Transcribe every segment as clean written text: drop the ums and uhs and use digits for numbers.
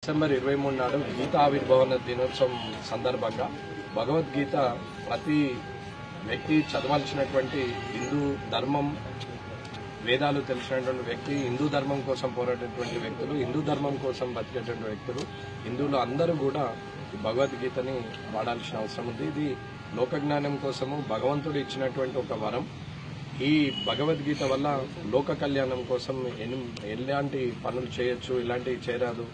December 23 నాడు గీతా ఆవిర్భావన దినోత్సవం సందర్భంగా భగవద్గీత ప్రతి వ్యక్తి చదవాల్సినటువంటి హిందూ ధర్మం వేదాలు తెలిసినటువంటి వ్యక్తి, హిందూ ధర్మం కోసం పోరాడేటువంటి వ్యక్తులు, హిందూ ధర్మం కోసం బతికేటువంటి వ్యక్తులు, హిందువులు అందరూ కూడా ఈ భగవద్గీతని వాడాల్సిన అవసరం ఉంది. ఇది లోకజ్ఞానం కోసము భగవంతుడు ఇచ్చినటువంటి ఒక వరం. ఈ భగవద్గీత వల్ల లోక కళ్యాణం కోసం ఎలాంటి పనులు చేయొచ్చు, ఇలాంటివి చేయరాదు,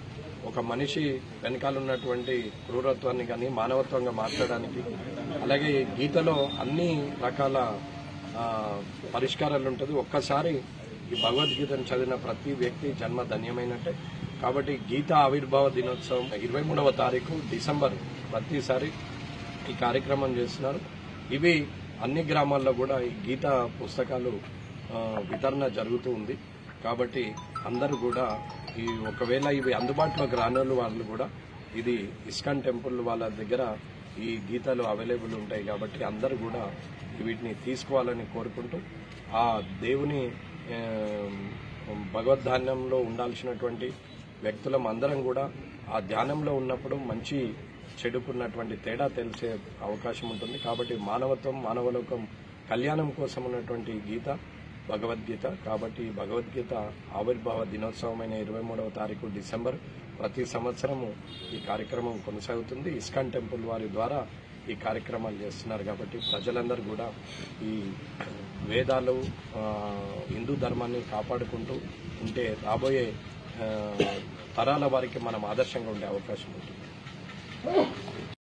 ఒక మనిషి వెనకాల ఉన్నటువంటి క్రూరత్వాన్ని కానీ మానవత్వంగా మార్చడానికి, అలాగే గీతలో అన్ని రకాల పరిష్కారాలు ఉంటుంది. ఒక్కసారి ఈ భగవద్గీతను చదివిన ప్రతి వ్యక్తి జన్మ ధన్యమైనట్టే. కాబట్టి గీతా ఆవిర్భావ దినోత్సవం 23వ తారీఖు డిసెంబర్ ప్రతిసారి ఈ కార్యక్రమం చేస్తున్నారు. ఇవి అన్ని గ్రామాల్లో కూడా ఈ గీతా పుస్తకాలు వితరణ జరుగుతూ ఉంది. కాబట్టి అందరూ కూడా ఈ ఒకవేళ ఇవి అందుబాటులోకి రానోళ్ళు వాళ్ళు కూడా ఇది ఇస్కాన్ టెంపుల్ వాళ్ళ దగ్గర ఈ గీతాలు అవైలబుల్ ఉంటాయి. కాబట్టి అందరూ కూడా వీటిని తీసుకోవాలని కోరుకుంటూ ఆ దేవుని భగవద్ధాన్యంలో ఉండాల్సినటువంటి వ్యక్తులం అందరం కూడా ఆ ధ్యానంలో ఉన్నప్పుడు మంచి చెడుకున్నటువంటి తేడా తెలిసే అవకాశం ఉంటుంది. కాబట్టి మానవత్వం, మానవలోకం కళ్యాణం కోసం ఉన్నటువంటి గీత భగవద్గీత. కాబట్టి భగవద్గీత ఆవిర్భావ దినోత్సవమైన 23వ తారీఖు డిసెంబర్ ప్రతి సంవత్సరము ఈ కార్యక్రమం కొనసాగుతుంది. ఇస్కాన్ టెంపుల్ వారి ద్వారా ఈ కార్యక్రమాలు చేస్తున్నారు. కాబట్టి ప్రజలందరూ కూడా ఈ వేదాలు, హిందూ ధర్మాన్ని కాపాడుకుంటూ ఉంటే రాబోయే తరాల వారికి మనం ఆదర్శంగా ఉండే అవకాశం ఉంటుంది.